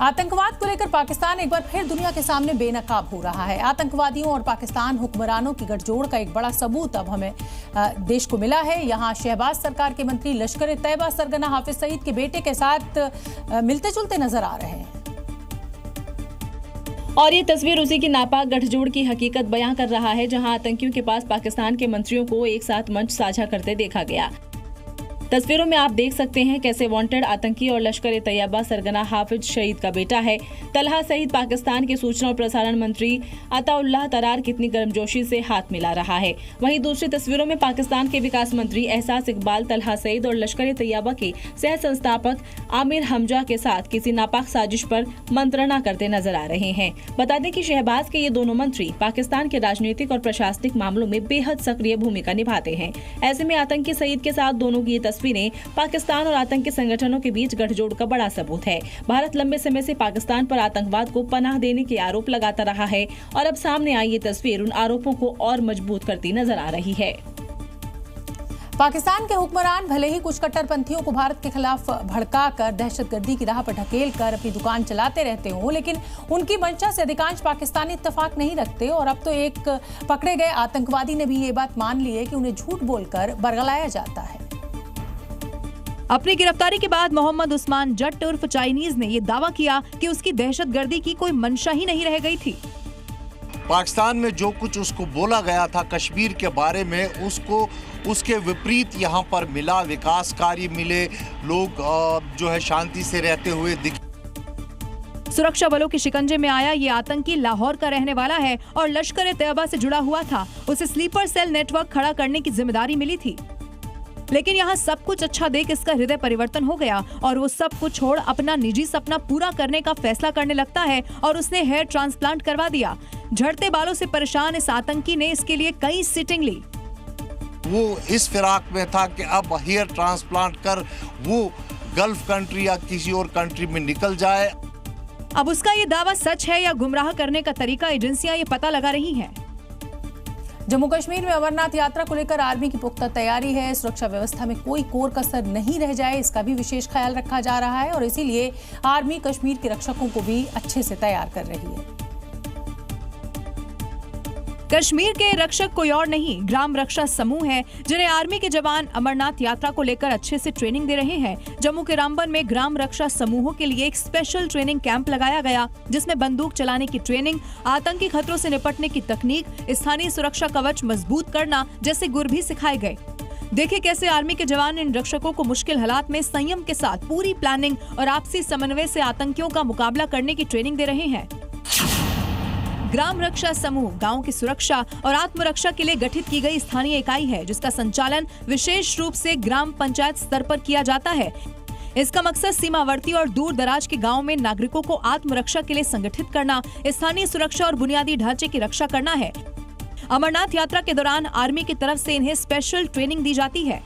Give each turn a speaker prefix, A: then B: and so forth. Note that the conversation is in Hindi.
A: आतंकवाद को लेकर पाकिस्तान एक बार फिर दुनिया के सामने बेनकाब हो रहा है। आतंकवादियों और पाकिस्तान हुक्मरानों की गठजोड़ का एक बड़ा सबूत अब हमें देश को मिला है। यहां शहबाज सरकार के मंत्री लश्कर-ए-तैयबा सरगना हाफिज सईद के बेटे के साथ मिलते जुलते नजर आ रहे हैं।
B: और ये तस्वीर उसी की नापाक गठजोड़ की हकीकत बयां कर रहा है, जहां आतंकियों के पास पाकिस्तान के मंत्रियों को एक साथ मंच साझा करते देखा गया। तस्वीरों में आप देख सकते हैं कैसे वांटेड आतंकी और लश्कर-ए-तैयबा सरगना हाफिज सईद का बेटा है तलहा सईद पाकिस्तान के सूचना और प्रसारण मंत्री अताउल्लाह तरार कितनी गर्मजोशी से हाथ मिला रहा है। वहीं दूसरी तस्वीरों में पाकिस्तान के विकास मंत्री एहसास इकबाल तलहा सईद और लश्कर-ए-तैयबा के सह संस्थापक आमिर हमजा के साथ किसी नापाक साजिश पर मंत्रणा करते नजर आ रहे हैं। बता दें कि शहबाज के ये दोनों मंत्री पाकिस्तान के राजनीतिक और प्रशासनिक मामलों में बेहद सक्रिय भूमिका निभाते हैं। ऐसे में आतंकी सईद के साथ दोनों की तस्वीरें पाकिस्तान और आतंकी संगठनों के बीच गठजोड़ का बड़ा सबूत है। भारत लंबे समय से पाकिस्तान पर आतंकवाद को पनाह देने के आरोप लगाता रहा है और अब सामने आई ये तस्वीर उन आरोपों को और मजबूत करती नजर आ रही है।
A: पाकिस्तान के हुक्मरान भले ही कुछ कट्टरपंथियों को भारत के खिलाफ भड़काकर दहशतगर्दी की राह पर ढकेल कर अपनी दुकान चलाते रहते हों, लेकिन उनकी मंशा से अधिकांश पाकिस्तानी इत्तेफाक नहीं रखते। और अब तो एक पकड़े गए आतंकवादी ने भी ये बात मान ली है कि उन्हें झूठ बोलकर बरगलाया जाता है।
C: अपनी गिरफ्तारी के बाद मोहम्मद उस्मान जट्ट उर्फ चाइनीज ने ये दावा किया कि उसकी दहशतगर्दी की कोई मंशा ही नहीं रह गई थी।
D: पाकिस्तान में जो कुछ उसको बोला गया था कश्मीर के बारे में, उसको उसके विपरीत यहाँ पर मिला। विकास कार्य मिले, लोग जो है शांति से रहते हुए दिखे।
C: सुरक्षा बलों के शिकंजे में आया ये आतंकी लाहौर का रहने वाला है और लश्कर-ए-तैयबा से जुड़ा हुआ था। उसे स्लीपर सेल नेटवर्क खड़ा करने की जिम्मेदारी मिली थी, लेकिन यहाँ सब कुछ अच्छा देख इसका हृदय परिवर्तन हो गया और वो सब कुछ छोड़ अपना निजी सपना पूरा करने का फैसला करने लगता है और उसने हेयर ट्रांसप्लांट करवा दिया। झड़ते बालों से परेशान इस आतंकी ने इसके लिए कई सिटिंग ली।
D: वो इस फिराक में था कि अब हेयर ट्रांसप्लांट कर वो गल्फ कंट्री या किसी और कंट्री में निकल जाए।
C: अब उसका ये दावा सच है या गुमराह करने का तरीका एजेंसियां ये पता लगा रही हैं।
A: जम्मू कश्मीर में अमरनाथ यात्रा को लेकर आर्मी की पुख्ता तैयारी है। सुरक्षा व्यवस्था में कोई कोर कसर नहीं रह जाए, इसका भी विशेष ख्याल रखा जा रहा है और इसीलिए आर्मी कश्मीर के रक्षकों को भी अच्छे से तैयार कर रही है।
C: कश्मीर के रक्षक कोई और नहीं, ग्राम रक्षा समूह है, जिन्हें आर्मी के जवान अमरनाथ यात्रा को लेकर अच्छे से ट्रेनिंग दे रहे हैं। जम्मू के रामबन में ग्राम रक्षा समूहों के लिए एक स्पेशल ट्रेनिंग कैंप लगाया गया, जिसमें बंदूक चलाने की ट्रेनिंग, आतंकी खतरों से निपटने की तकनीक, स्थानीय सुरक्षा कवच मजबूत करना जैसे गुर भी सिखाए गए। देखिए कैसे आर्मी के जवान इन रक्षकों को मुश्किल हालात में संयम के साथ पूरी प्लानिंग और आपसी समन्वय से आतंकियों का मुकाबला करने की ट्रेनिंग दे रहे हैं। ग्राम रक्षा समूह गांव की सुरक्षा और आत्मरक्षा के लिए गठित की गई स्थानीय इकाई है, जिसका संचालन विशेष रूप से ग्राम पंचायत स्तर पर किया जाता है। इसका मकसद सीमावर्ती और दूर दराज के गांव में नागरिकों को आत्मरक्षा के लिए संगठित करना, स्थानीय सुरक्षा और बुनियादी ढांचे की रक्षा करना है। अमरनाथ यात्रा के दौरान आर्मी की तरफ से इन्हें स्पेशल ट्रेनिंग दी जाती है।